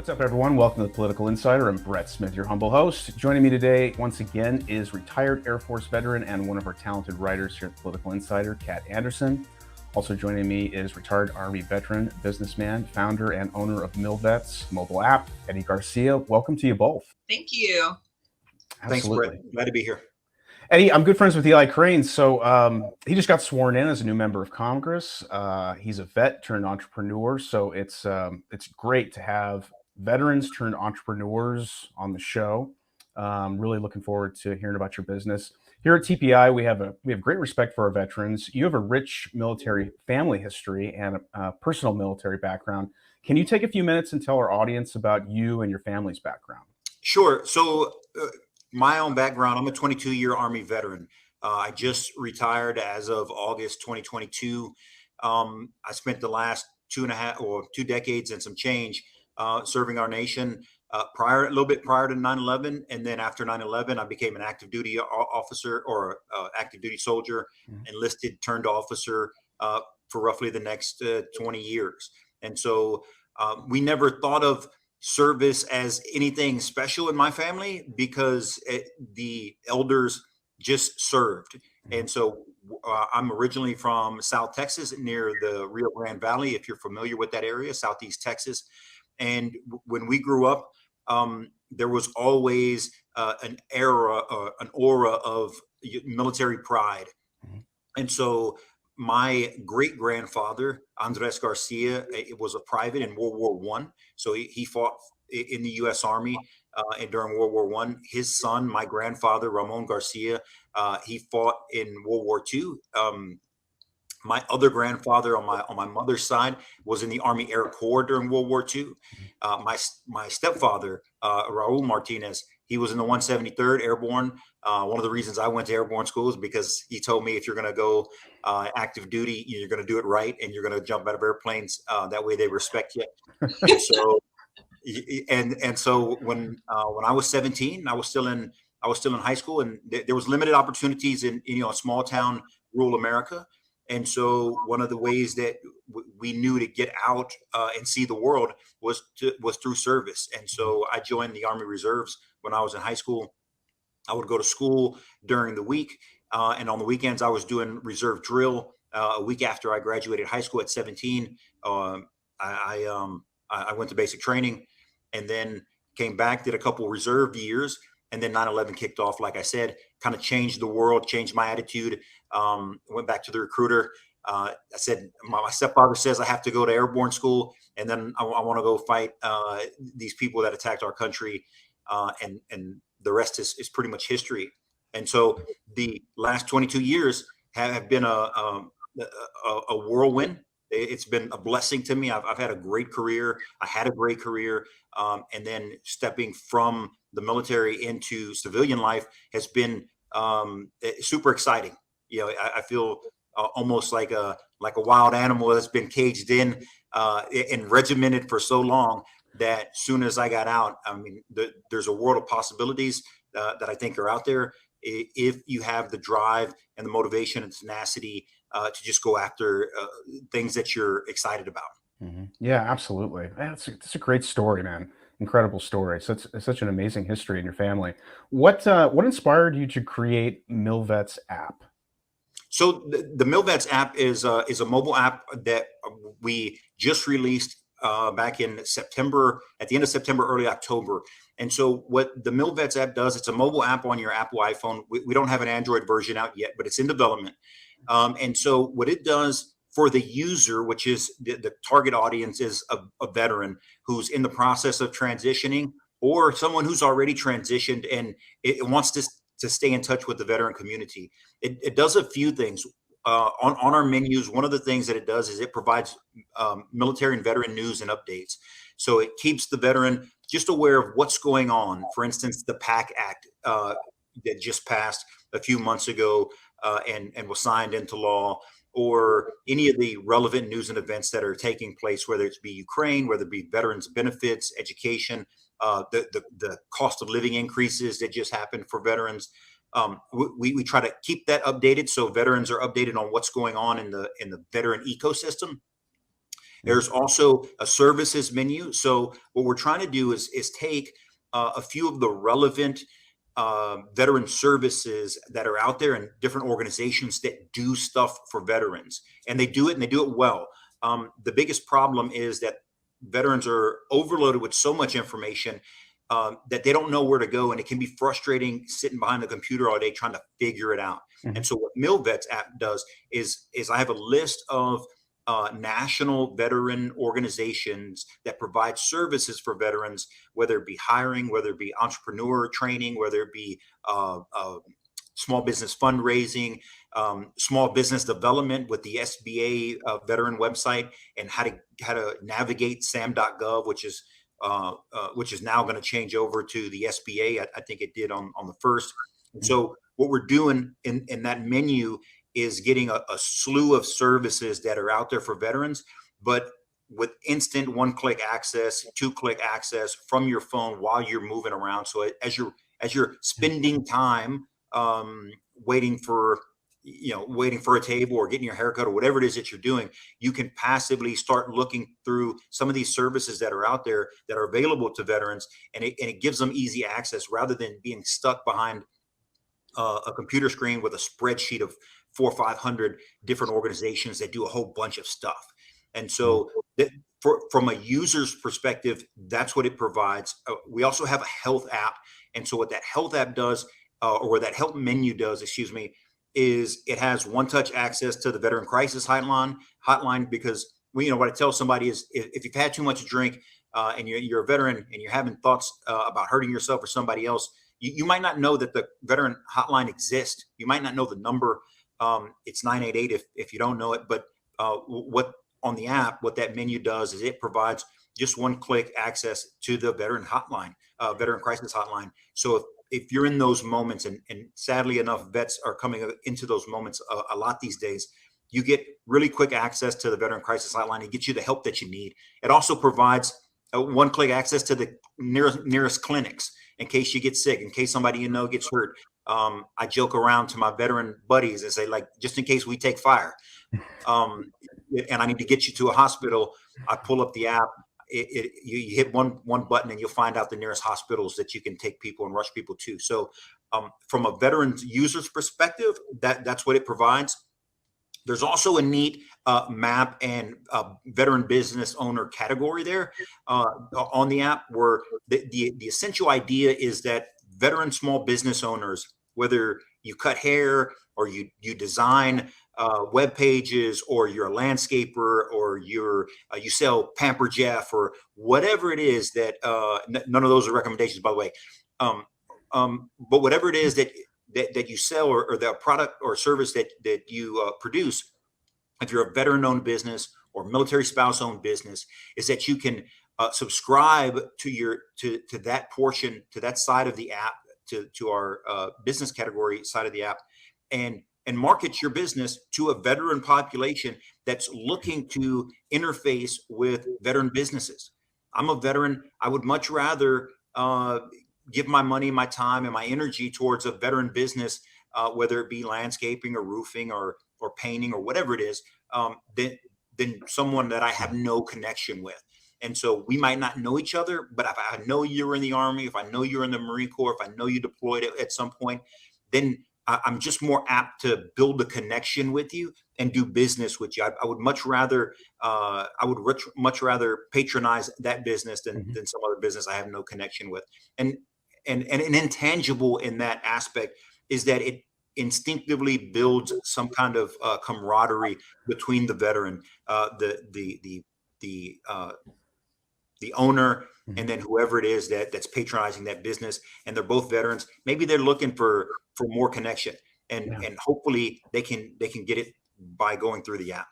What's up, everyone? Welcome to the Political Insider. I'm Brett Smith, your humble host. Joining me today, once again, is retired Air Force veteran and one of our talented writers here at the Political Insider, Kat Anderson. Also joining me is retired Army veteran, businessman, founder, and owner of MilVets mobile app, Eddie Garcia. Welcome to you both. Thank you. Absolutely. Thanks, Brett. Glad to be here. Eddie, I'm good friends with Eli Crane. So he just got sworn in as a new member of Congress. He's a vet turned entrepreneur. So it's great to have veterans turned entrepreneurs on the show. Really looking forward to hearing about your business. Here at TPI, we have great respect for our veterans. You have a rich military family history and a personal military background. Can you take a few minutes and tell our audience about you and your family's background? Sure. So my own background, I'm a 22-year Army veteran. I just retired as of August 2022. I spent the last 2 decades and some change serving our nation a little bit prior to 9/11. And then after 9/11, I became an active duty officer or active duty soldier, enlisted, turned officer for roughly the next 20 years. And so we never thought of service as anything special in my family because the elders just served. And so I'm originally from South Texas, near the Rio Grande Valley, if you're familiar with that area, Southeast Texas. And when we grew up, there was always an aura of military pride. And so my great grandfather, Andres Garcia, it was a private in World War I. So he fought in the U.S. Army and during World War I. His son, my grandfather, Ramon Garcia, he fought in World War II. My other grandfather on my mother's side was in the Army Air Corps during World War II. My stepfather, Raul Martinez, he was in the 173rd Airborne. One of the reasons I went to airborne school is because he told me, if you're going to go active duty, you're going to do it right, and you're going to jump out of airplanes. That way they respect you. And so when I was 17, I was still in high school, and there was limited opportunities in a small town, rural America. And so one of the ways that we knew to get out and see the world was through service. And so I joined the Army Reserves when I was in high school. I would go to school during the week, and on the weekends I was doing reserve drill. A week after I graduated high school at 17, I went to basic training, and then came back, did a couple reserve years, and then 9/11 kicked off. Like I said, kind of changed the world, changed my attitude. Went back to the recruiter. I said, my stepfather says I have to go to airborne school, and then I want to go fight these people that attacked our country, and the rest is pretty much history. And so the last 22 years have been a whirlwind. It's been a blessing to me. I've had a great career. I had a great career. And then stepping from the military into civilian life has been super exciting. I feel almost like a wild animal that's been caged in and regimented for so long that soon as I got out, I mean, there's a world of possibilities that I think are out there if you have the drive and the motivation and tenacity to just go after things that you're excited about. Mm-hmm. Yeah, absolutely. That's a great story, man. Incredible story. So it's such an amazing history in your family. What inspired you to create MilVets app? So the MilVets app is a mobile app that we just released back in September, at the end of September, early October. And so what the MilVets app does, it's a mobile app on your Apple iPhone. We don't have an Android version out yet, but it's in development. And so what it does for the user, which is the target audience, is a veteran who's in the process of transitioning, or someone who's already transitioned and it wants to stay in touch with the veteran community. It does a few things. On our menus, one of the things that it does is it provides military and veteran news and updates. So it keeps the veteran just aware of what's going on. For instance, the PAC Act that just passed a few months ago and was signed into law, or any of the relevant news and events that are taking place, whether it's be Ukraine, whether it be veterans benefits, education, the cost of living increases that just happened for veterans. We try to keep that updated so veterans are updated on what's going on in the veteran ecosystem. There's also a services menu. So what we're trying to do is take a few of the relevant veteran services that are out there and different organizations that do stuff for veterans, and they do it and they do it well. The biggest problem is that veterans are overloaded with so much information that they don't know where to go, and it can be frustrating sitting behind the computer all day trying to figure it out. Mhm. And so what MilVets app does is I have a list of national veteran organizations that provide services for veterans, whether it be hiring, whether it be entrepreneur training, whether it be small business fundraising, small business development with the SBA veteran website, and how to navigate sam.gov, which is now going to change over to the SBA. I think it did on the first. And so what we're doing in that menu is getting a slew of services that are out there for veterans, but with instant one-click access, two-click access from your phone while you're moving around. So as you're spending time waiting for a table or getting your haircut or whatever it is that you're doing, you can passively start looking through some of these services that are out there that are available to veterans, and it gives them easy access rather than being stuck behind a computer screen with a spreadsheet of 400 or 500 different organizations that do a whole bunch of stuff. And so from a user's perspective, that's what it provides. We also have a health app. And so what that health app does, or what that health menu does, excuse me, is it has one-touch access to the Veteran Crisis Hotline, because what I tell somebody is if you've had too much to drink and you're a veteran and you're having thoughts about hurting yourself or somebody else, you might not know that the veteran hotline exists. You might not know the number. It's 988 if you don't know it. But what on the app, what that menu does is it provides just one-click access to the veteran hotline, veteran crisis hotline. So if you're in those moments, and sadly enough, vets are coming into those moments a lot these days, you get really quick access to the veteran crisis hotline. It gets you the help that you need. It also provides one-click access to the nearest clinics in case you get sick, in case somebody gets hurt. I joke around to my veteran buddies and say, like, just in case we take fire, and I need to get you to a hospital, I pull up the app. You hit one button and you'll find out the nearest hospitals that you can take people and rush people to. So from a veteran's user's perspective, that's what it provides. There's also a neat map and veteran business owner category there on the app, where the essential idea is that veteran small business owners, whether you cut hair or you design web pages, or you're a landscaper, or you sell Pamper Jeff, or whatever it is that none of those are recommendations, by the way. But whatever it is that you sell, or the product or service that you produce, if you're a veteran-owned business or military spouse-owned business, is that you can subscribe to that portion, to that side of the app, to our business category side of the app, and market your business to a veteran population that's looking to interface with veteran businesses. I'm a veteran. I would much rather give my money, my time, and my energy towards a veteran business, whether it be landscaping or roofing or painting or whatever it is, than someone that I have no connection with. And so we might not know each other, but if I know you're in the Army, if I know you're in the Marine Corps, if I know you deployed at some point, then I'm just more apt to build a connection with you and do business with you. I would much rather patronize that business than some other business I have no connection with. And an intangible in that aspect is that it instinctively builds some kind of camaraderie between the veteran, the owner, and then whoever it is that's patronizing that business, and they're both veterans. Maybe they're looking for more connection, and hopefully they can get it by going through the app.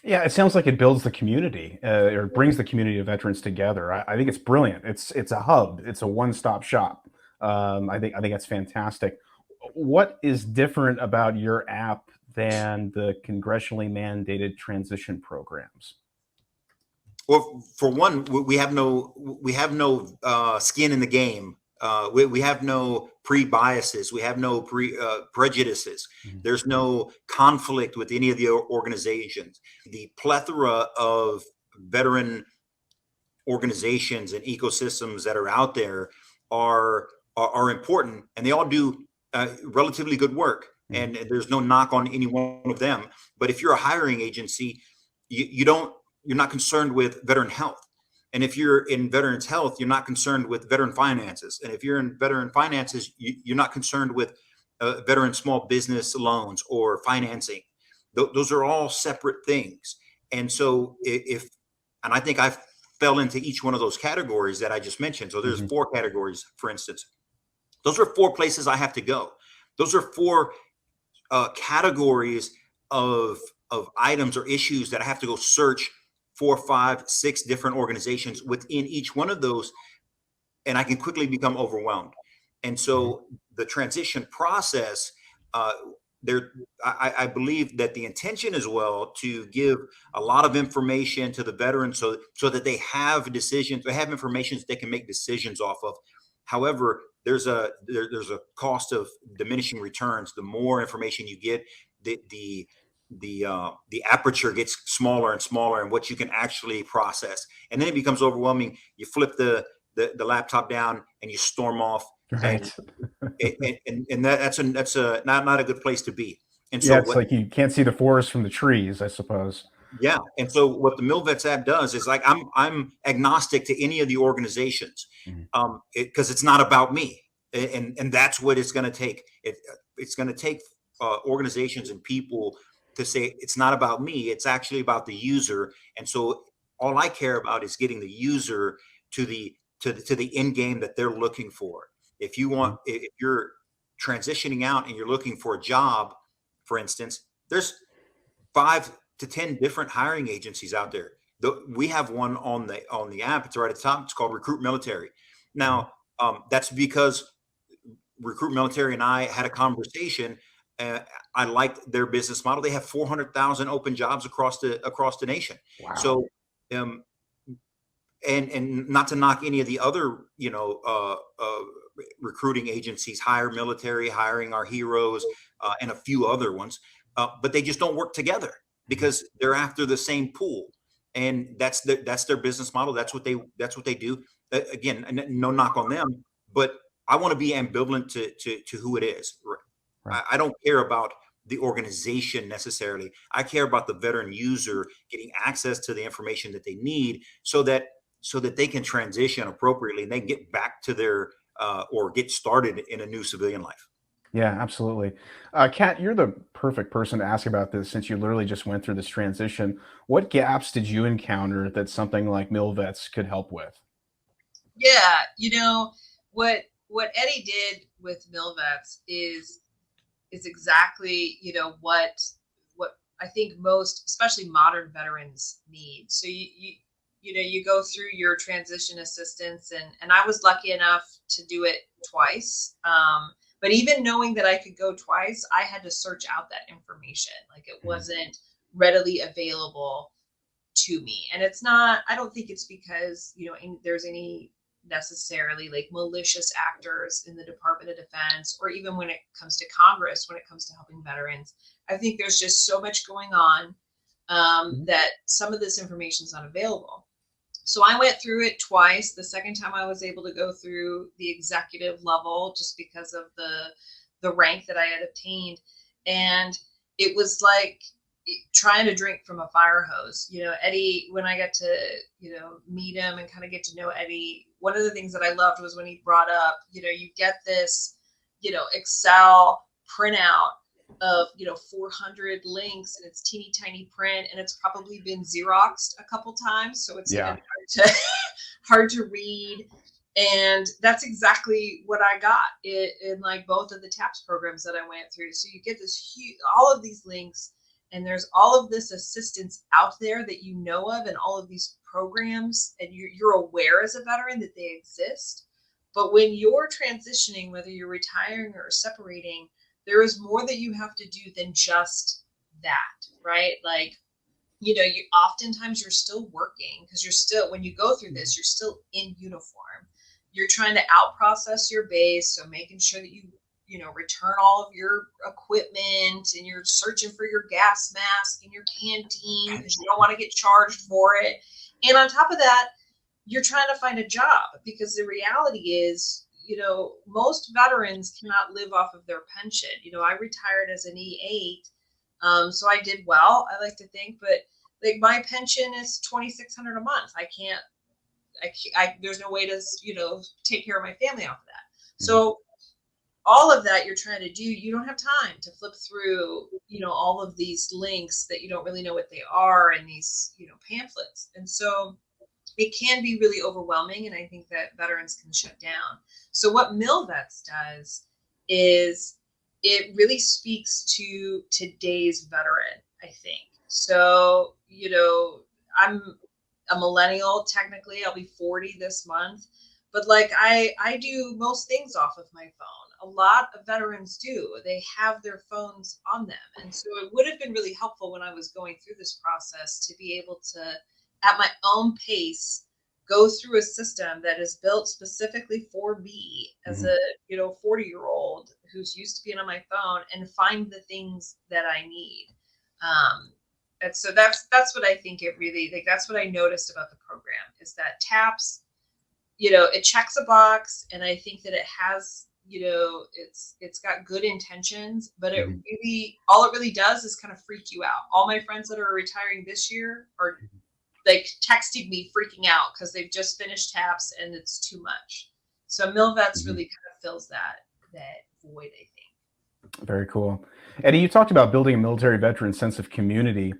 Yeah, it sounds like it builds the community, or brings the community of veterans together. I think it's brilliant. It's a hub. It's a one-stop shop. I think that's fantastic. What is different about your app than the congressionally mandated transition programs? Well, for one, we have no skin in the game. We have no pre-biases. We have no prejudices. There's no conflict with any of the organizations. The plethora of veteran organizations and ecosystems that are out there are important, and they all do relatively good work. Mhm. And there's no knock on any one of them. But if you're a hiring agency, you're not concerned with veteran health. And if you're in veterans health, you're not concerned with veteran finances. And if you're in veteran finances, you're not concerned with veteran small business loans or financing. Those are all separate things. And so if and I think I fell into each one of those categories that I just mentioned. So there's Mhm. 4 categories, for instance. Those are 4 places I have to go. Those are 4 categories of items or issues that I have to go search 4, 5, 6 different organizations within each one of those, and I can quickly become overwhelmed. And Mhm. so the transition process, uh, there, I believe that the intention as well to give a lot of information to the veterans so that they have decisions, they have information they can make decisions off of. However, there's a cost of diminishing returns. The more information you get, the aperture gets smaller and smaller, and what you can actually process, and then it becomes overwhelming. You flip the laptop down and you storm off, and Right. that's not a good place to be. And so Yeah, it's what like you can't see the forest from the trees, I suppose. Yeah, and so what the MilVets app does is, like, I'm agnostic to any of the organizations, Mhm. because it's not about me, and that's what it's going to take. It's going to take organizations and people to say it's not about me. It's actually about the user, and so all I care about is getting the user to the end game that they're looking for. Mhm. If you're transitioning out and you're looking for a job, for instance, there's 5 to 10 different hiring agencies out there. We have one on the app. It's right at the top. It's called Recruit Military. Mhm. Now, that's because Recruit Military and I had a conversation. Uh, I liked their business model. They have 400,000 open jobs across the nation. Wow. So, um, and not to knock any of the other recruiting agencies, Hire Military, Hiring Our Heroes, and a few other ones, but they just don't work together Mhm. because they're after the same pool, and that's their business model. That's what they do. Again, no knock on them, but I want to be ambivalent to who it is. Right. I don't care about the organization necessarily. I care about the veteran user getting access to the information that they need, so that they can transition appropriately and they get back to their or get started in a new civilian life. Yeah, absolutely. Kat, you're the perfect person to ask about this since you literally just went through this transition. What gaps did you encounter that something like MilVets could help with? Yeah, what Eddie did with Milvets is exactly, what I think most, especially modern veterans, need. So you go through your transition assistance, and I was lucky enough to do it twice. But even knowing that I could go twice, I had to search out that information. Like, it Mhm. wasn't readily available to me. And it's not, I don't think it's because, there's any necessarily like malicious actors in the Department of Defense, or even when it comes to Congress, when it comes to helping veterans. I think there's just so much going on, Mhm. that some of this information is unavailable. So I went through it twice. The second time I was able to go through the executive level just because of the rank that I had obtained. And it was like trying to drink from a fire hose. Eddie, when I got to, meet him and kind of get to know Eddie, one of the things that I loved was when he brought up, you get this, Excel printout of 400 links, and it's teeny tiny print, and it's probably been Xeroxed a couple times, so it's even Yeah. hard to read. And that's exactly what I got in like both of the TAPS programs that I went through. So you get this huge, all of these links, and there's all of this assistance out there that you know of, and all of these programs, and you're aware as a veteran that they exist. But when you're transitioning, whether you're retiring or separating, there is more that you have to do than just that, right? Like, you oftentimes you're still working, because you're still, when you go through this, you're still in uniform. You're trying to out process your base, so making sure that return all of your equipment, and you're searching for your gas mask in your canteen because you don't want to get charged for it. And on top of that, you're trying to find a job, because the reality is, most veterans cannot live off of their pension. I retired as an E8, so I did well, I like to think, but like my pension is 2,600 a month. There's no way to, take care of my family off of that. So all of that you're trying to do, you don't have time to flip through, all of these links that you don't really know what they are, and these, pamphlets. And so it can be really overwhelming, and I think that veterans can shut down. So what MilVets does is it really speaks to today's veteran, I think. So, I'm a millennial, technically. I'll be 40 this month. But like I do most things off of my phone. A lot of veterans do. They have their phones on them. And so it would have been really helpful when I was going through this process to be able to, at my own pace, go through a system that is built specifically for me as a 40-year-old who's used to being on my phone, and find the things that I need. And so that's what I think it really, like, that's what I noticed about the program, is that TAPS, it checks a box, and I think that it has, it's got good intentions, but it really, all it really does is kind of freak you out. All my friends that are retiring this year are like texting me freaking out because they've just finished TAPS and it's too much. So MilVets really kind of fills that void, I think. Very cool. Eddie, you talked about building a military veteran sense of community.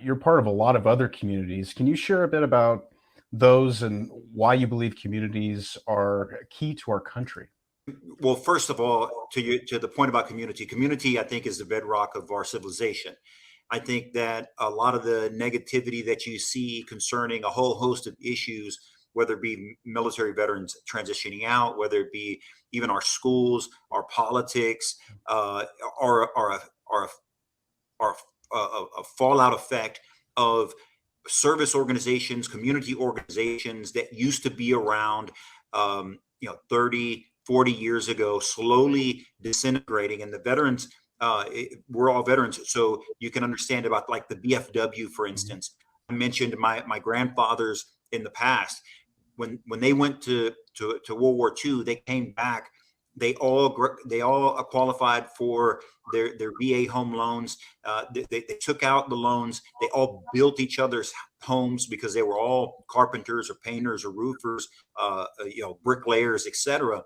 You're part of a lot of other communities. Can you share a bit about those and why you believe communities are key to our country? Well, first of all, to the point about community, I think, is the bedrock of our civilization. I think that a lot of the negativity that you see concerning a whole host of issues, whether it be military veterans transitioning out, whether it be even our schools, our politics, are a fallout effect of service organizations, community organizations that used to be around, 30, 40 years ago, slowly disintegrating. And the veterans, we're all veterans. So you can understand about, like, the BFW, for instance. I mentioned my grandfathers in the past, when they went to World War II, they came back. They all qualified for their VA home loans. They took out the loans. They all built each other's homes because they were all carpenters or painters or roofers, bricklayers, etc.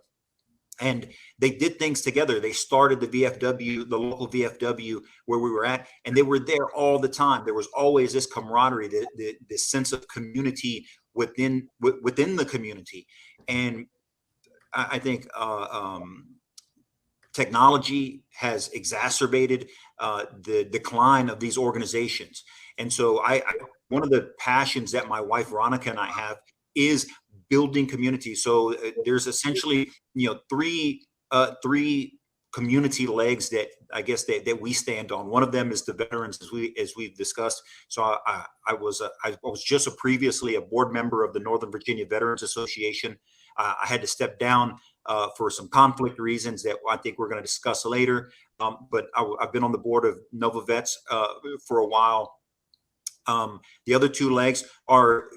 And they did things together. They started the VFW, the local VFW where we were at, and they were there all the time. There was always this camaraderie, this sense of community within the community. And I think technology has exacerbated the decline of these organizations. And so one of the passions that my wife Veronica and I have is building community. So there's essentially, three community legs that I guess that we stand on. One of them is the veterans, as we've discussed. So I was just previously a board member of the Northern Virginia Veterans Association. I had to step down for some conflict reasons that I think we're going to discuss later. But I've been on the board of Nova Vets for a while. The other two legs are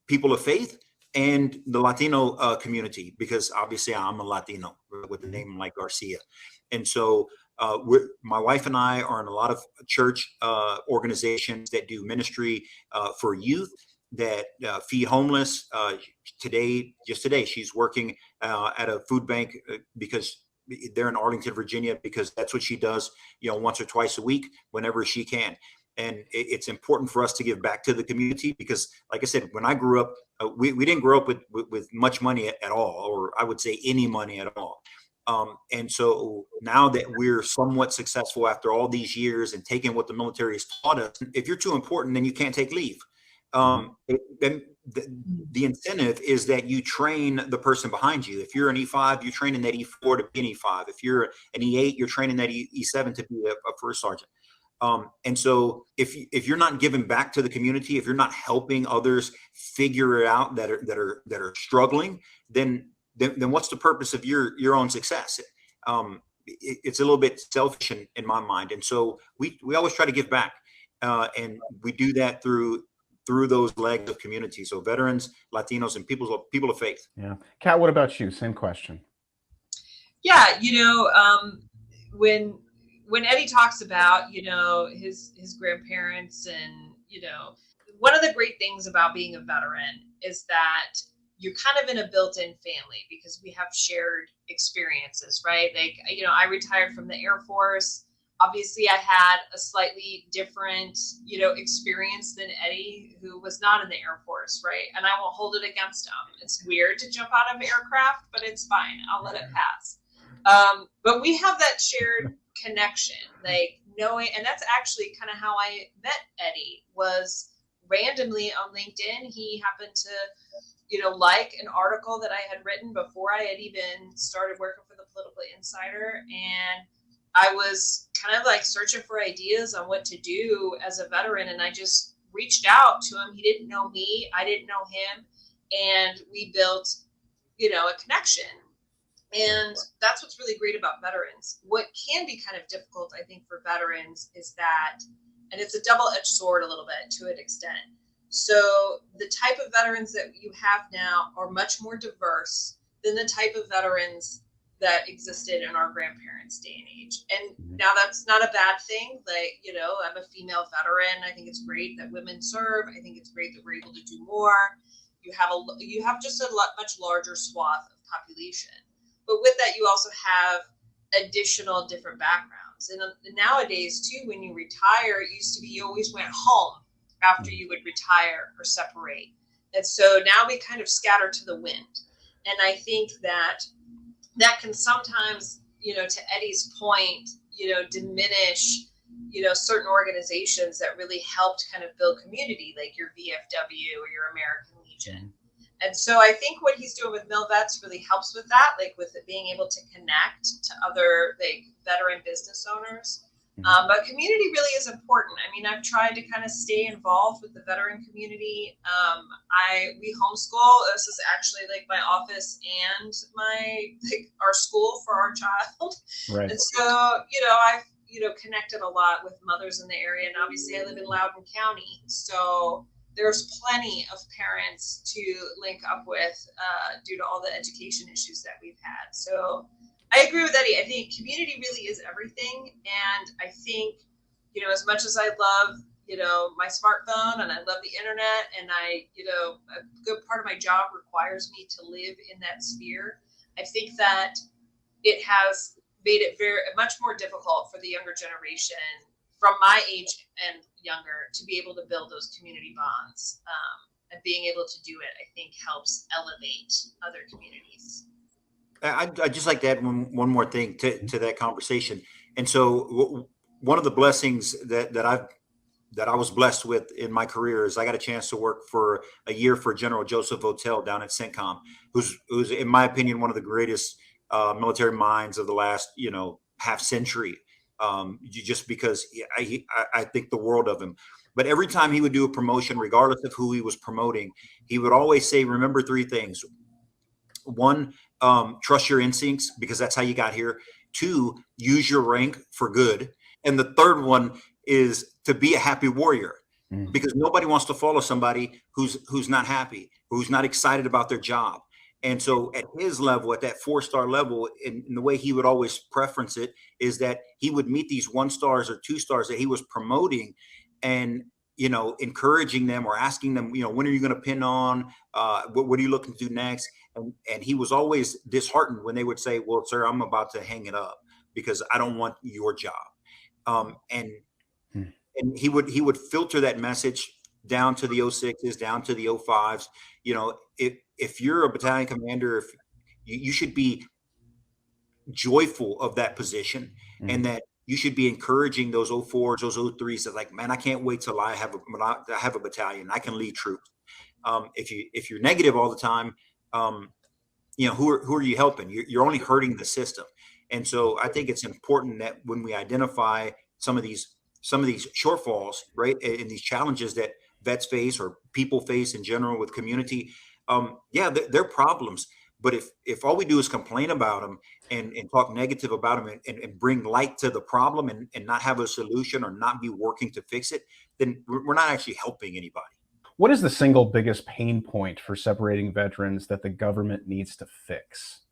people of faith and the Latino community, because obviously I'm a Latino with a name like Garcia. And so my wife and I are in a lot of church organizations that do ministry for youth, that feed homeless. Just today, she's working at a food bank because they're in Arlington, Virginia, because that's what she does, once or twice a week, whenever she can. And it's important for us to give back to the community because, like I said, when I grew up, we didn't grow up with much money at all, or I would say any money at all. And so now that we're somewhat successful after all these years and taking what the military has taught us, if you're too important, then you can't take leave. Then the incentive is that you train the person behind you. If you're an E5, you're training that E4 to be an E5. If you're an E8, you're training that E7 to be a first sergeant. And so if you're not giving back to the community, if you're not helping others figure it out that are struggling, then what's the purpose of your own success? It's a little bit selfish in my mind. And so we always try to give back. And we do that through through those legs of community. So veterans, Latinos, and people of faith. Yeah. Kat, what about you? Same question. Yeah, when Eddie talks about, his grandparents, and one of the great things about being a veteran is that you're kind of in a built-in family because we have shared experiences, right? Like, I retired from the Air Force. Obviously, I had a slightly different, experience than Eddie, who was not in the Air Force, right? And I won't hold it against him. It's weird to jump out of aircraft, but it's fine. I'll let it pass. But we have that shared connection, like knowing, and that's actually kind of how I met Eddie, was randomly on LinkedIn. He happened to, like an article that I had written before I had even started working for the Political Insider. And I was kind of like searching for ideas on what to do as a veteran. And I just reached out to him. He didn't know me. I didn't know him. And we built, a connection. And that's what's really great about veterans. What can be kind of difficult, I think, for veterans is that, and it's a double-edged sword a little bit to an extent. So the type of veterans that you have now are much more diverse than the type of veterans that existed in our grandparents' day and age. And now that's not a bad thing. Like, I'm a female veteran. I think it's great that women serve. I think it's great that we're able to do more. You have just a much larger swath of population. But with that, you also have additional different backgrounds. And nowadays, too, when you retire, it used to be you always went home after you would retire or separate. And so now we kind of scatter to the wind. And I think that can sometimes, to Eddie's point, diminish, certain organizations that really helped kind of build community, like your VFW or your American Legion. And so I think what he's doing with MilVets really helps with that, like with it being able to connect to other like veteran business owners. But community really is important. I mean, I've tried to kind of stay involved with the veteran community. We homeschool. This is actually like my office and our school for our child. Right. And so, I've connected a lot with mothers in the area, and obviously I live in Loudoun County, so there's plenty of parents to link up with due to all the education issues that we've had. So I agree with Eddie. I think community really is everything. And I think, as much as I love, my smartphone and I love the internet, and a good part of my job requires me to live in that sphere, I think that it has made it very much more difficult for the younger generation from my age and younger to be able to build those community bonds. And being able to do it, I think, helps elevate other communities. I'd just like to add one more thing to that conversation. And so one of the blessings that I was blessed with in my career is I got a chance to work for a year for General Joseph Votel down at CENTCOM, who's in my opinion one of the greatest military minds of the last half century. Just because I think the world of him. But every time he would do a promotion, regardless of who he was promoting, he would always say, remember three things. One, trust your instincts, because that's how you got here. Two, use your rank for good. And the third one is to be a happy warrior, because nobody wants to follow somebody who's not happy, who's not excited about their job. And so at his level, at that 4-star level, in the way he would always preference it is that he would meet these 1 stars or 2 stars that he was promoting and, encouraging them or asking them, when are you going to pin on? What are you looking to do next? And he was always disheartened when they would say, well, sir, I'm about to hang it up because I don't want your job. And he would filter that message down to the 06s, down to the 05s. If you're a battalion commander, if you should be joyful of that position, and that you should be encouraging those 04s, those 03s that like, man, I can't wait till I have a battalion. I can lead troops. If you're negative all the time, who are you helping? You're only hurting the system. And so I think it's important that when we identify some of these shortfalls, right, and these challenges that vets face or people face in general with community, they're problems. But if all we do is complain about them and talk negative about them and bring light to the problem and not have a solution or not be working to fix it, then we're not actually helping anybody. What is the single biggest pain point for separating veterans that the government needs to fix?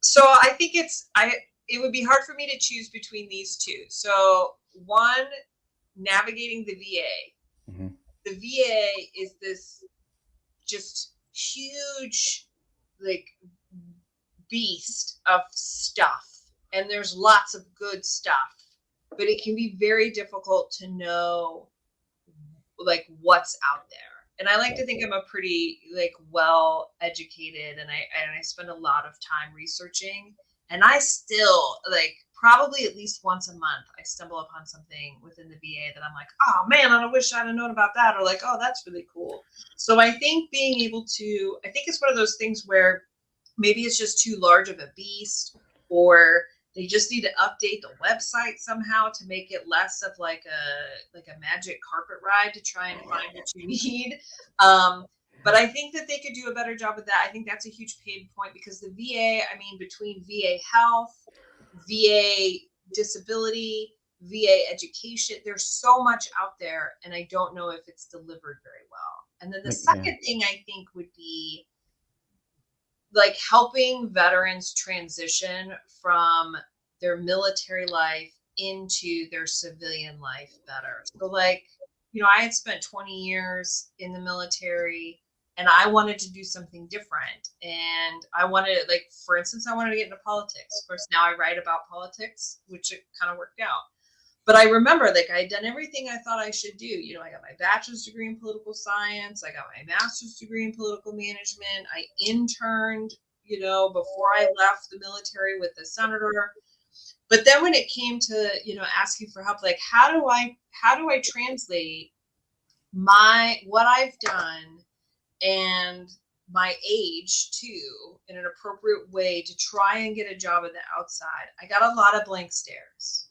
So I think it would be hard for me to choose between these two. So one, navigating the VA. Mm-hmm. The VA is this just huge, like, beast of stuff, and there's lots of good stuff, but it can be very difficult to know like what's out there. And I like to think I'm a pretty like well educated, and I spend a lot of time researching, and I still like probably at least once a month I stumble upon something within the VA that I'm like, oh man, I wish I'd have known about that, or like, oh, that's really cool. So I think being able to, I think it's one of those things where maybe it's just too large of a beast, or they just need to update the website somehow to make it less of like a magic carpet ride to try and find what you need. But I think that they could do a better job of that. I think that's a huge pain point, because the VA, I mean, between VA health, VA disability, VA education, there's so much out there, and I don't know if it's delivered very well. And then the second thing I think would be like helping veterans transition from their military life into their civilian life better. So like, I had spent 20 years in the military, and I wanted to do something different. And I wanted, like, for instance, I wanted to get into politics. Of course, now I write about politics, which it kind of worked out. But I remember, like, I had done everything I thought I should do. I got my bachelor's degree in political science. I got my master's degree in political management. I interned, before I left the military with the senator. But then when it came to, asking for help, like, how do I translate what I've done and my age too in an appropriate way to try and get a job at the outside? I got a lot of blank stares.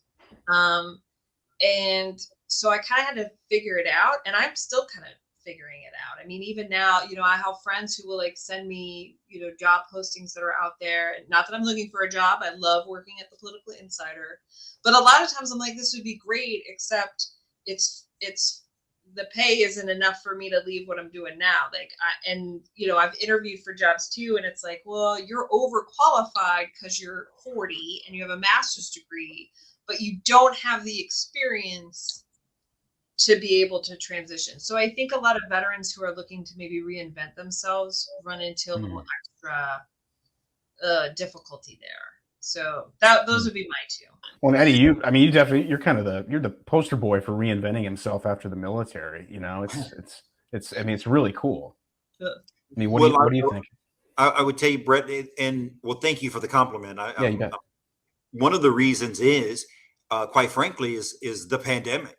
And so I kind of had to figure it out, and I'm still kind of figuring it out. I mean, even now, I have friends who will like send me, job postings that are out there. Not that I'm looking for a job. I love working at the Political Insider, but a lot of times I'm like, this would be great, except it's the pay isn't enough for me to leave what I'm doing now. Like, I've interviewed for jobs too, and it's like, well, you're overqualified because you're 40 and you have a master's degree, but you don't have the experience to be able to transition. So I think a lot of veterans who are looking to maybe reinvent themselves run into a little extra difficulty there. So those would be my two. Well, Eddie, you're kind of you're the poster boy for reinventing himself after the military. It's really cool. I mean, what do you think? I would tell you, Brett, and well, thank you for the compliment. You bet. One of the reasons is, quite frankly, is the pandemic.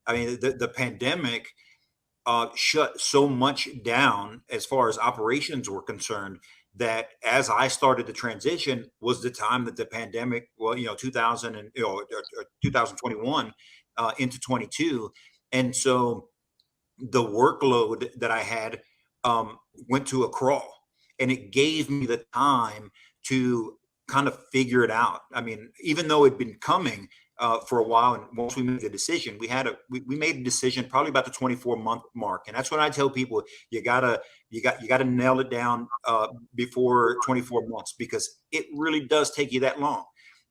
I mean, the pandemic shut so much down as far as operations were concerned, that as I started the transition was the time that the pandemic, 2021 into 22. And so the workload that I had went to a crawl, and it gave me the time to kind of figure it out. I mean, even though it'd been coming for a while, and once we made the decision, we made a decision probably about the 24-month mark, and that's when I tell people you gotta nail it down before 24 months, because it really does take you that long.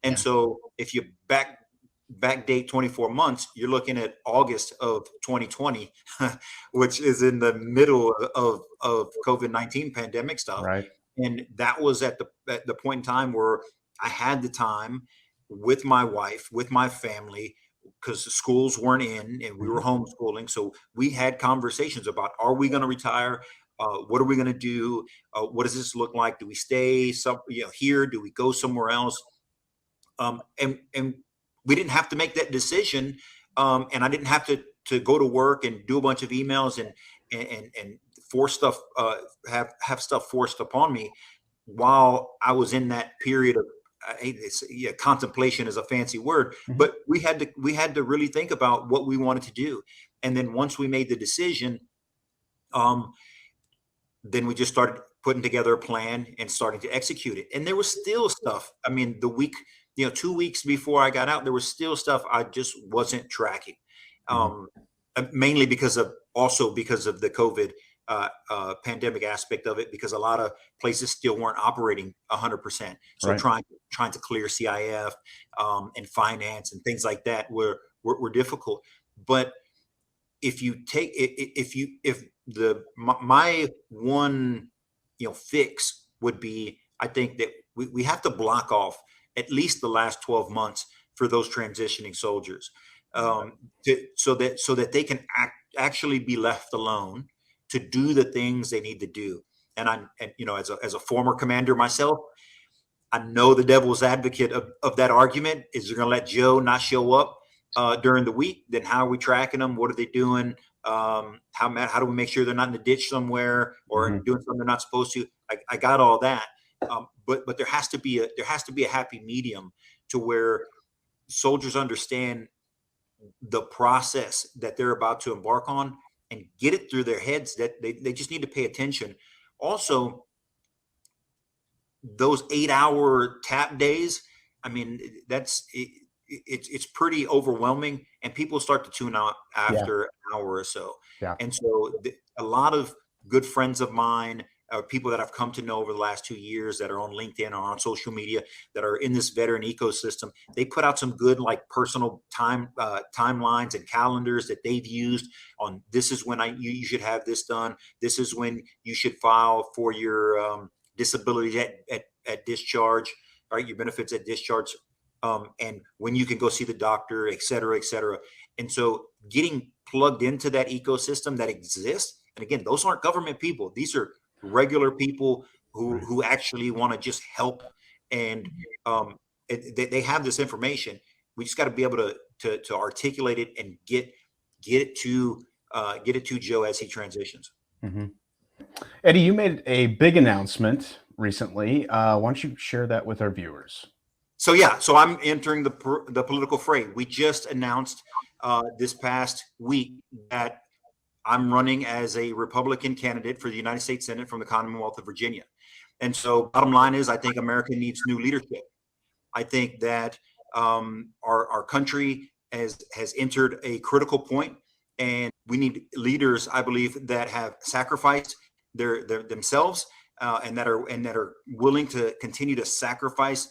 And so if you backdate 24 months, you're looking at August of 2020, which is in the middle of COVID-19 pandemic stuff. Right. And that was at the point in time where I had the time with my wife, with my family, because the schools weren't in and we were homeschooling. So we had conversations about, are we going to retire? What are we going to do? What does this look like? Do we stay here? Do we go somewhere else? And we didn't have to make that decision. And I didn't have to go to work and do a bunch of emails and force stuff, have stuff forced upon me while I was in that period of, contemplation is a fancy word, but we had to really think about what we wanted to do. And then once we made the decision, then we just started putting together a plan and starting to execute it. And there was still stuff. I mean, the week, 2 weeks before I got out, there was still stuff I just wasn't tracking, mainly because of also because of the COVID pandemic aspect of it, because a lot of places still weren't operating 100%. So Right. trying to clear CIF and finance and things like that were difficult. But if you take if my one fix would be, I think that we have to block off at least the last 12 months for those transitioning soldiers, so that they can actually be left alone to do the things they need to do. And as a former commander myself, I know the devil's advocate of that argument is, they're going to let Joe not show up during the week. Then how are we tracking them? What are they doing? How do we make sure they're not in the ditch somewhere or doing something they're not supposed to? I got all that, but there has to be a happy medium to where soldiers understand the process that they're about to embark on and get it through their heads that they just need to pay attention. Also, those 8-hour tap days, I mean, it's pretty overwhelming, and people start to tune out after an hour or so. Yeah. And so a lot of good friends of mine, people that I've come to know over the last 2 years that are on LinkedIn or on social media that are in this veteran ecosystem, they put out some good, like, personal timelines and calendars that they've used on, this is when you should have this done. This is when you should file for your disability at discharge, right? Your benefits at discharge, and when you can go see the doctor, et cetera, et cetera. And so getting plugged into that ecosystem that exists, and again, those aren't government people. These are regular people who actually want to just help, and they have this information. We just got to be able to articulate it and get it to Joe as he transitions. Mm-hmm. Eddie, you made a big announcement recently. Why don't you share that with our viewers? So I'm entering the political fray. We just announced this past week that I'm running as a Republican candidate for the United States Senate from the Commonwealth of Virginia. And so bottom line is, I think America needs new leadership. I think that our country has entered a critical point, and we need leaders, I believe, that have sacrificed their themselves, and that are willing to continue to sacrifice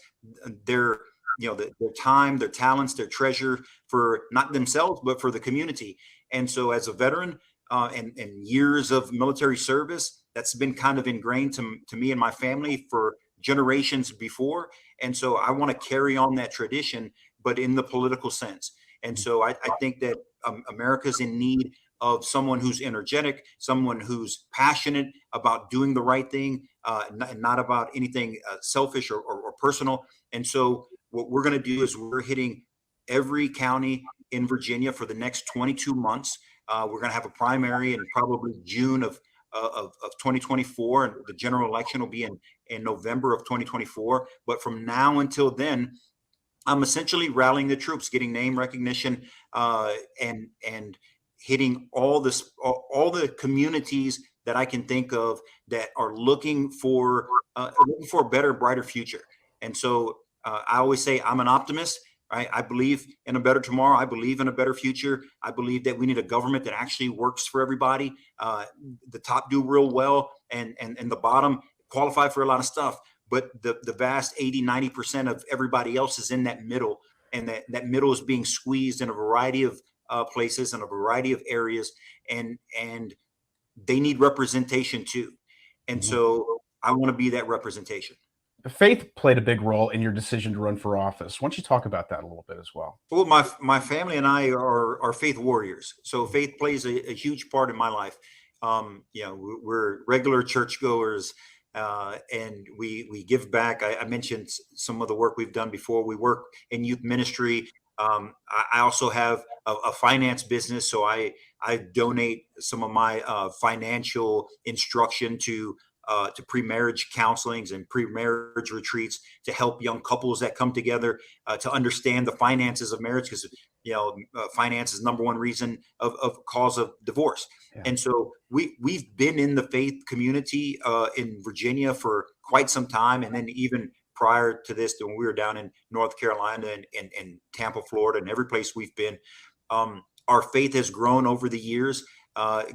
their their time, their talents, their treasure for not themselves but for the community. And so, as a veteran and years of military service, that's been kind of ingrained to me and my family for generations before. And so I want to carry on that tradition, but in the political sense. And so I think that America's in need of someone who's energetic, someone who's passionate about doing the right thing, not about anything selfish or personal. And so what we're going to do is, we're hitting every county in Virginia for the next 22 months. We're going to have a primary in probably June of 2024, and the general election will be in November of 2024. But from now until then, I'm essentially rallying the troops, getting name recognition, and hitting all the communities that I can think of that are looking for a better, brighter future. And so I always say I'm an optimist. Right? I believe in a better tomorrow. I believe in a better future. I believe that we need a government that actually works for everybody. The top do real well, and the bottom qualify for a lot of stuff. But the vast 80-90% of everybody else is in that middle, and that middle is being squeezed in a variety of places and a variety of areas, and they need representation too. And so I want to be that representation. Faith played a big role in your decision to run for office. Why don't you talk about that a little bit as well? Well, my family and I are faith warriors, so faith plays a huge part in my life. We're regular churchgoers, and we give back. I mentioned some of the work we've done before. We work in youth ministry. I also have a finance business, so I donate some of my financial instruction to pre-marriage counselings and pre-marriage retreats to help young couples that come together to understand the finances of marriage, because finance is number one reason of cause of divorce. Yeah. And so we've been in the faith community in Virginia for quite some time, and then even prior to this, when we were down in North Carolina and Tampa, Florida, and every place we've been, our faith has grown over the years.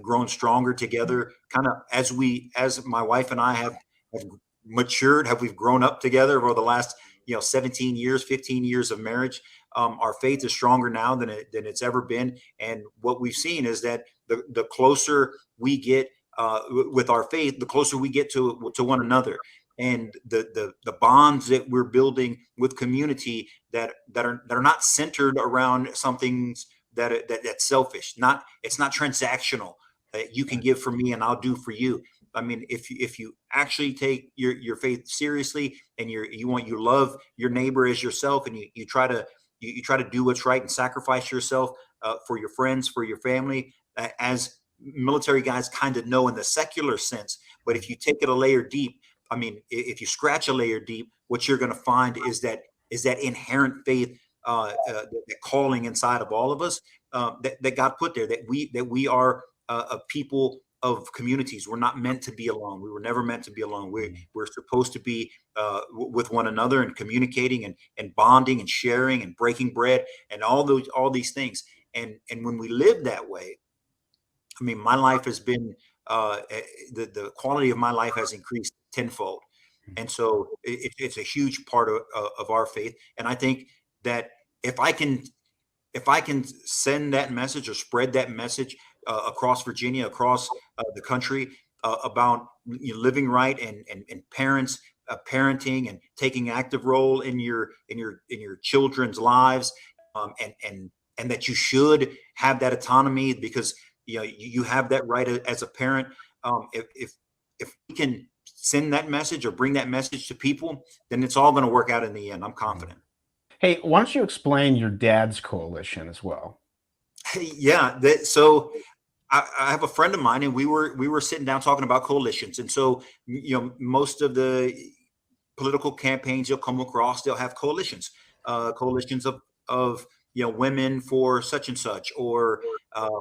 grown stronger together. Kind of as my wife and I have matured, we've grown up together over the last 17 years, 15 years of marriage. Our faith is stronger now than it's ever been. And what we've seen is that the closer we get with our faith, the closer we get to one another, and the bonds that we're building with community that are not centered around something that's selfish. It's not transactional. That you can give for me and I'll do for you. I mean, if you actually take your faith seriously, and you love your neighbor as yourself, and you try to do what's right and sacrifice yourself for your friends, for your family, as military guys kind of know in the secular sense. But if you take it a layer deep, I mean, if you scratch a layer deep, what you're going to find is that inherent faith, that calling inside of all of us, that God put there, that we are a people of communities. We're not meant to be alone. We were never meant to be alone. We're supposed to be with one another, and communicating, and bonding, and sharing, and breaking bread, and all these things. And when we live that way, I mean, my life has been the quality of my life has increased tenfold. And so it's a huge part of our faith. And I think that if I can send that message or spread that message across Virginia, across the country, about living right, and parents parenting and taking active role in your children's lives, and that you should have that autonomy, because you have that right as a parent. If we can send that message or bring that message to people, then it's all going to work out in the end. I'm confident. Hey, why don't you explain your dad's coalition as well? Yeah. So I have a friend of mine, and we were sitting down talking about coalitions. And so, most of the political campaigns you'll come across, they'll have coalitions, coalitions of women for such and such, or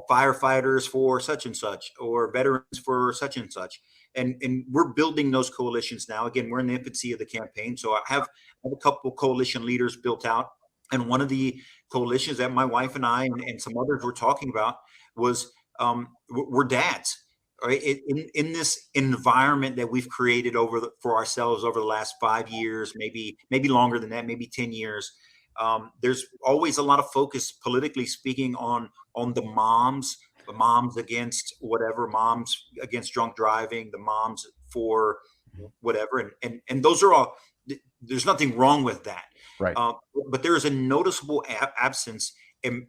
firefighters for such and such, or veterans for such and such. And we're building those coalitions now. Again, we're in the infancy of the campaign, so I have a couple coalition leaders built out. And one of the coalitions that my wife and I and some others were talking about was, we're dads, right? In this environment that we've created for ourselves over the last 5 years, maybe longer than that, maybe 10 years. There's always a lot of focus, politically speaking, on the moms against whatever, moms against drunk driving, the moms for whatever, and those are all. There's nothing wrong with that, Right. but there is a noticeable absence in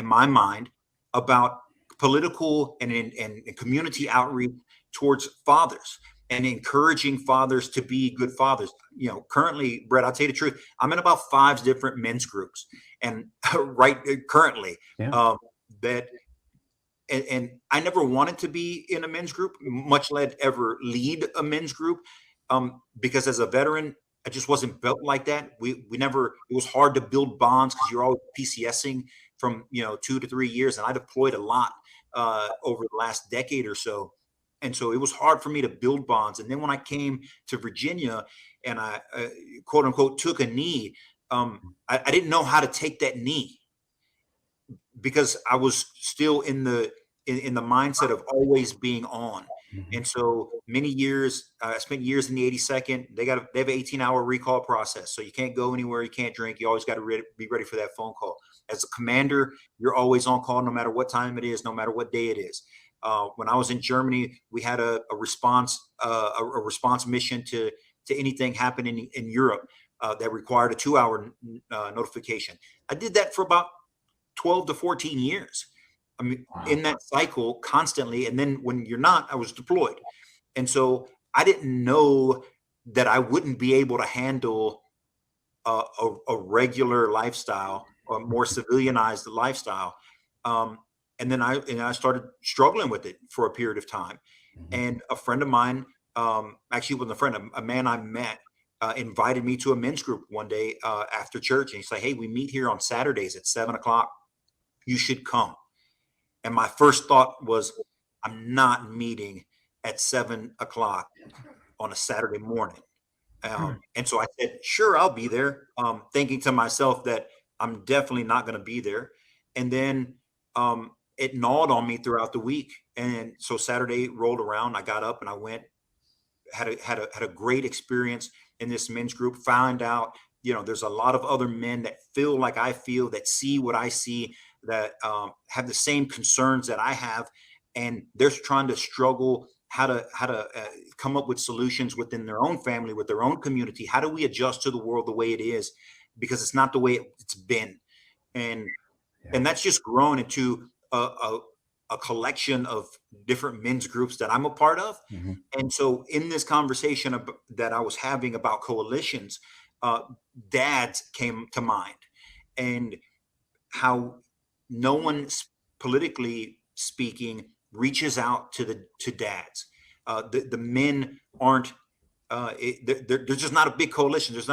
my mind about political and community outreach towards fathers, and encouraging fathers to be good fathers. Currently, Brett, I'll tell you the truth, I'm in about 5 different men's groups, and right currently, Yeah. that and I never wanted to be in a men's group, much less ever lead a men's group, because as a veteran, I just wasn't built like that. We never. It was hard to build bonds because you're always PCSing from 2 to 3 years, and I deployed a lot over the last decade or so, and so it was hard for me to build bonds. And then when I came to Virginia, and I quote unquote took a knee, I didn't know how to take that knee, because I was still in the mindset of always being on. Mhm. And so many years, I spent years in the 82nd. They have an 18-hour recall process, so you can't go anywhere, you can't drink. You always got to be ready for that phone call. As a commander, you're always on call, no matter what time it is, no matter what day it is. When I was in Germany, we had a response mission to anything happening in Europe that required a 2-hour notification. I did that for about 12 to 14 years. I mean, Wow. in that cycle constantly. And then when you're not, I was deployed. And so I didn't know that I wouldn't be able to handle a regular lifestyle, or more civilianized lifestyle. And then I started struggling with it for a period of time. Mhm. And a friend of mine, actually wasn't a friend, a man I met, invited me to a men's group one day after church. And he's like, "Hey, we meet here on Saturdays at 7 o'clock. You should come." And my first thought was, I'm not meeting at 7 o'clock on a Saturday morning. And so I said, sure, I'll be there, thinking to myself that I'm definitely not going to be there. And then it gnawed on me throughout the week. And so Saturday rolled around, I got up and I went, had a great experience in this men's group. Found out, there's a lot of other men that feel like I feel, that see what I see, that have the same concerns that I have, and they're trying to struggle how to come up with solutions within their own family, with their own community. How do we adjust to the world the way it is, because it's not the way it's been, and that's just grown into a collection of different men's groups that I'm a part of. Mm-hmm. And so in this conversation that I was having about coalitions, dads came to mind, and how no one, politically speaking, reaches out to dads. The men aren't. There's just not a big coalition. There's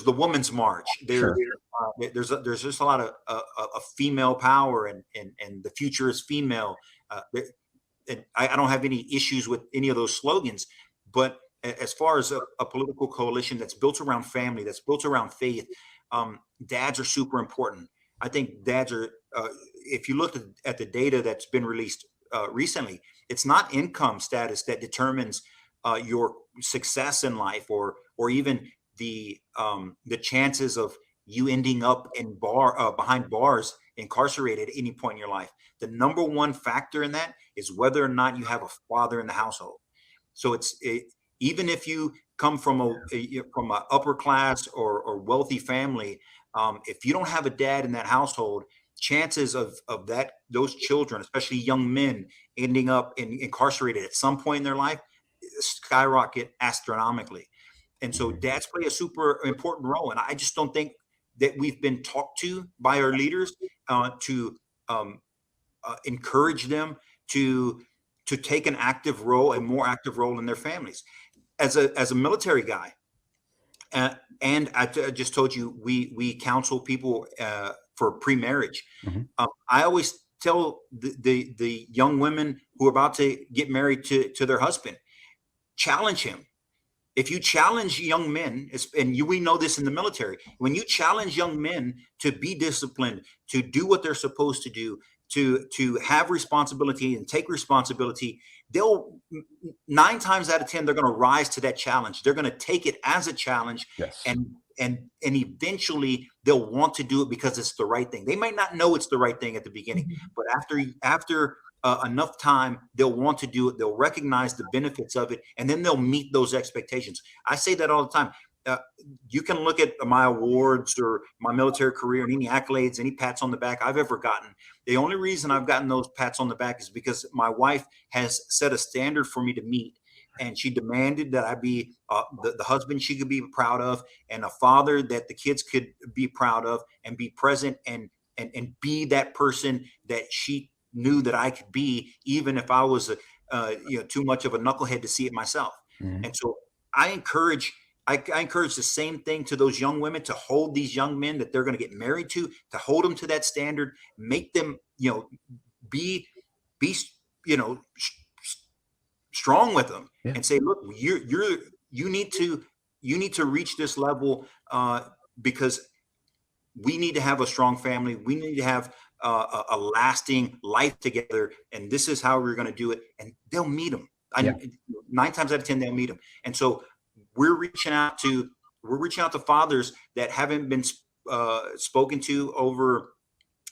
the Women's March. There's just a lot of female power, and the future is female. And I don't have any issues with any of those slogans, but as far as a political coalition that's built around family, that's built around faith, dads are super important. I think dads are. If you look at the data that's been released recently, it's not income status that determines your success in life, or even the chances of you ending up in behind bars, incarcerated at any point in your life. The number one factor in that is whether or not you have a father in the household. So even if you come from a upper class or wealthy family, if you don't have a dad in that household, chances of those children, especially young men, ending up incarcerated at some point in their life skyrocket astronomically. And so dads play a super important role. And I just don't think that we've been talked to by our leaders to encourage them to take an active role, a more active role in their families. As a military guy, and I just told you, we counsel people for pre-marriage. Mm-hmm. I always tell the young women who are about to get married to their husband, challenge him. If you challenge young men, and we know this in the military, when you challenge young men to be disciplined, to do what they're supposed to do, to have responsibility and take responsibility, they'll 9 times out of 10, they're going to rise to that challenge. They're going to take it as a challenge. Yes. And eventually they'll want to do it because it's the right thing. They might not know it's the right thing at the beginning, but after enough time, they'll want to do it. They'll recognize the benefits of it, and then they'll meet those expectations. I say that all the time. You can look at my awards or my military career and any accolades, any pats on the back I've ever gotten. The only reason I've gotten those pats on the back is because my wife has set a standard for me to meet. And she demanded that I be the husband she could be proud of, and a father that the kids could be proud of, and be present and be that person that she knew that I could be, even if I was too much of a knucklehead to see it myself. Mm-hmm. And so I encourage the same thing to those young women, to hold these young men that they're going to get married to hold them to that standard, make them be strong with them, and say, look, you need to reach this level because we need to have a strong family. We need to have a lasting life together, and this is how we're going to do it. And they'll meet them. 9 times out of 10, they'll meet them. And so we're reaching out to fathers that haven't been spoken to over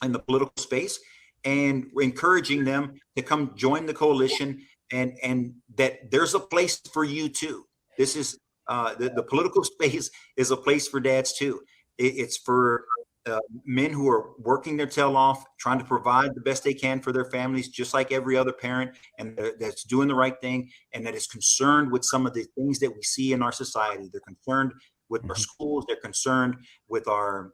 in the political space, and we're encouraging them to come join the coalition, and that there's a place for you too. This is the political space is a place for dads too. It's for men who are working their tail off, trying to provide the best they can for their families, just like every other parent, and that's doing the right thing, and that is concerned with some of the things that we see in our society. They're concerned with our schools. They're concerned with our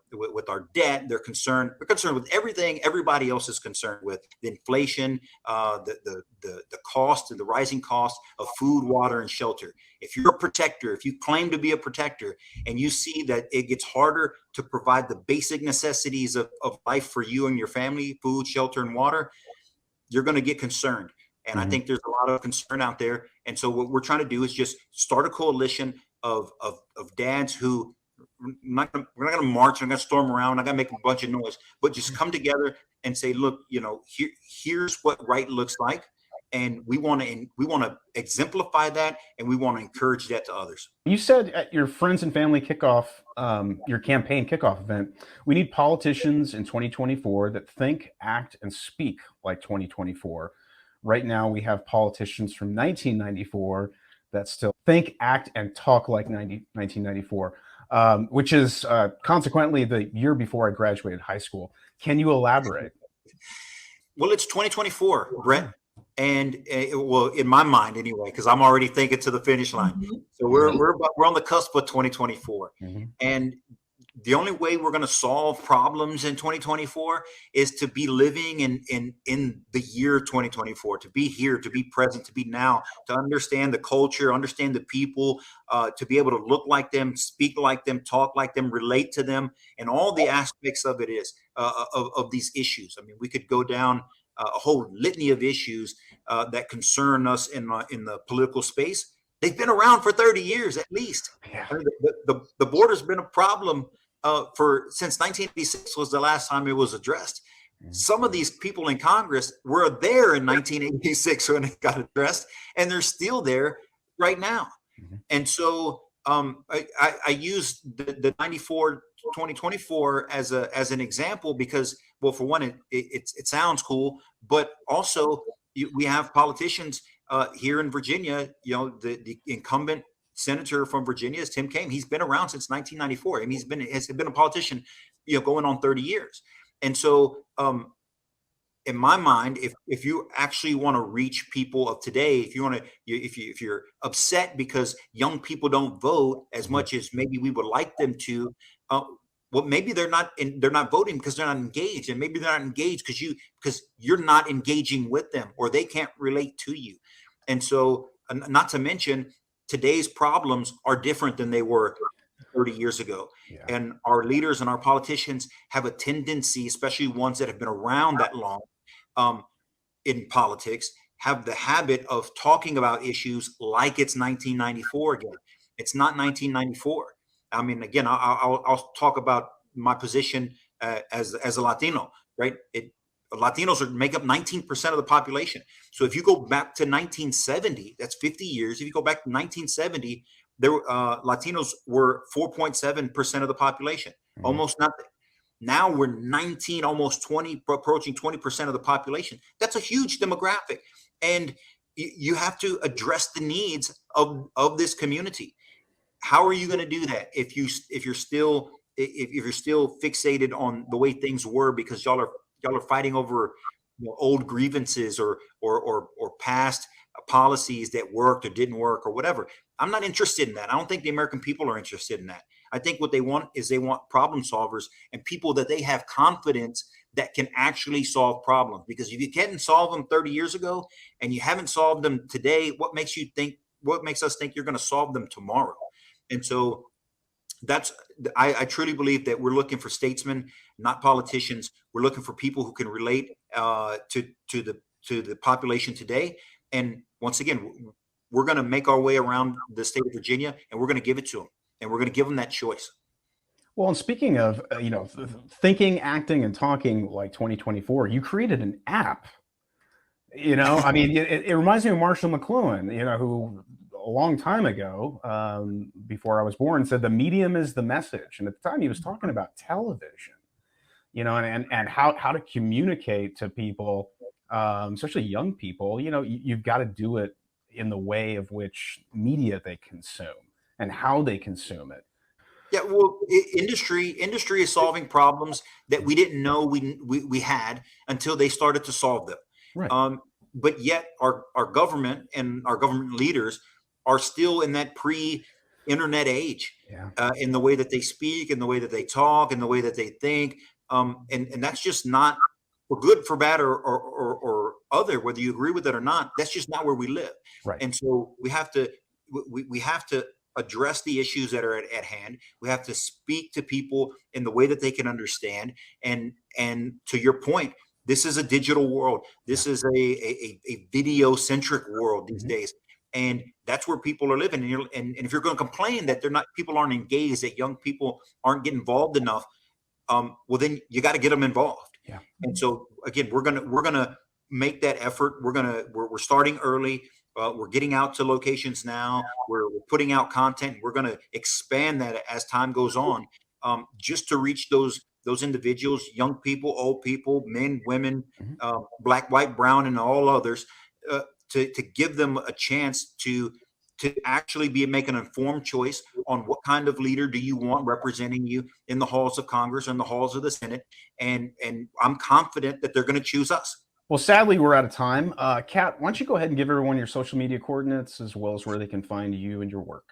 debt. We're concerned with everything everybody else is concerned with: the inflation, the cost, and the rising cost of food, water, and shelter. If you're a protector, if you claim to be a protector, and you see that it gets harder to provide the basic necessities of life for you and your family, food, shelter, and water, you're going to get concerned. And I think there's a lot of concern out there. And so what we're trying to do is just start a coalition of dads who we're not going to march. I'm going to storm around. I'm going to make a bunch of noise, but just come together and say, look, here's what right looks like. And we want to exemplify that, and we want to encourage that to others. You said at your friends and family kickoff, your campaign kickoff event, we need politicians in 2024 that think, act, and speak like 2024. Right now, we have politicians from 1994 that still think, act, and talk like 1994, which is consequently the year before I graduated high school. Can you elaborate? Well, it's 2024, Brett. Yeah. And well, in my mind anyway, because I'm already thinking to the finish line. Mm-hmm. So we're on the cusp of 2024, Mm-hmm. and the only way we're going to solve problems in 2024 is to be living in the year 2024, to be here, to be present, to be now, to understand the culture, understand the people, to be able to look like them, speak like them, talk like them, relate to them, and all the aspects of it is of these issues. I mean, we could go down a whole litany of issues that concern us in the political space. They've been around for 30 years at least. Yeah. I mean, the border's been a problem since 1986 was the last time it was addressed. Some of these people in Congress were there in 1986 when it got addressed, and they're still there right now. Mm-hmm. And so I use the 94 2024 as an example because, well, for one, it sounds cool, but also we have politicians here in Virginia. The incumbent senator from Virginia is Tim Kaine. He's been around since 1994. I mean, has been a politician, going on 30 years. And so, in my mind, if you actually want to reach people of today, if you're upset because young people don't vote as much as maybe we would like them to, well, maybe they're not voting because they're not engaged, and maybe they're not engaged because you're not engaging with them, or they can't relate to you. And so, not to mention, today's problems are different than they were 30 years ago. Yeah. And our leaders and our politicians have a tendency, especially ones that have been around that long in politics, have the habit of talking about issues like it's 1994 again. It's not 1994. I mean, again, I'll talk about my position as a Latino, right? Latinos make up 19% of the population. So if you go back to 1970, that's 50 years. If you go back to 1970, Latinos were 4.7% of the population, almost nothing. Now we're 19, almost 20, approaching 20% of the population. That's a huge demographic. And you have to address the needs of this community. How are you going to do that if you're still fixated on the way things were because y'all are fighting over old grievances or past policies that worked or didn't work or whatever? I'm not interested in that. I don't think the American people are interested in that. I think what they want problem solvers and people that they have confidence that can actually solve problems. Because if you couldn't solve them 30 years ago and you haven't solved them today, what makes us think you're going to solve them tomorrow? And so I truly believe that we're looking for statesmen, not politicians. We're looking for people who can relate to the population today. And once again, we're going to make our way around the state of Virginia, and we're going to give it to them, and we're going to give them that choice. Well, and speaking of, thinking, acting, and talking like 2024, you created an app. I mean, it reminds me of Marshall McLuhan, who a long time ago, before I was born, said the medium is the message. And at the time he was talking about television, and how to communicate to people, especially young people. You've got to do it in the way of which media they consume and how they consume it. Yeah, well, industry is solving problems that we didn't know we had until they started to solve them. Right. But yet our government and our government leaders are still in that pre-internet age, in the way that they speak, in the way that they talk, in the way that they think. And that's just not, for good, for bad, or other, whether you agree with it or not. That's just not where we live. Right. And so we have to address the issues that are at hand. We have to speak to people in the way that they can understand. And to your point, this is a digital world. This is a video-centric world these days. And that's where people are living. And if you're going to complain that people aren't engaged, that young people aren't getting involved enough, well, then you got to get them involved. Yeah. And so again, we're gonna make that effort. We're starting early. We're getting out to locations now. We're putting out content. We're going to expand that as time goes on, just to reach those individuals, young people, old people, men, women, black, white, brown, and all others, to give them a chance to actually be making an informed choice on what kind of leader do you want representing you in the halls of Congress and the halls of the Senate. And I'm confident that they're going to choose us. Well, sadly, we're out of time. Kat, why don't you go ahead and give everyone your social media coordinates as well as where they can find you and your work?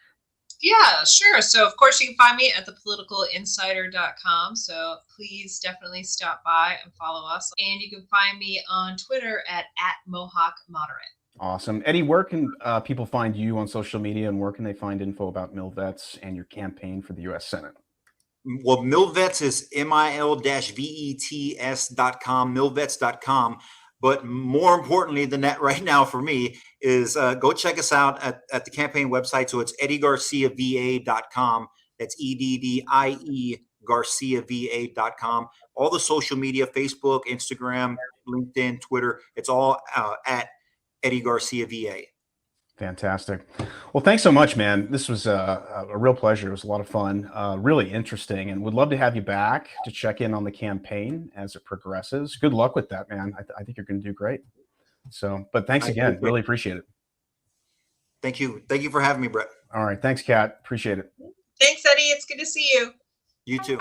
Yeah, sure. So, of course, you can find me at thepoliticalinsider.com. So please definitely stop by and follow us. And you can find me on Twitter at Mohawk Moderate. Awesome. Eddie, where can people find you on social media, and where can they find info about MilVets and your campaign for the U.S. Senate? Well, MilVets is mil-vets.com, milvets.com. But more importantly than that right now for me is go check us out at the campaign website. So it's eddiegarciava.com. That's EDDIE GarciaVA.com. All the social media, Facebook, Instagram, LinkedIn, Twitter, it's all at Eddie Garcia VA. Fantastic. Well, thanks so much, man. This was a real pleasure. It was a lot of fun, really interesting, and would love to have you back to check in on the campaign as it progresses. Good luck with that, man. I think you're going to do great. So, but thanks again. Really appreciate it. Thank you. Thank you for having me, Brett. All right. Thanks, Kat. Appreciate it. Thanks, Eddie. It's good to see you. You too.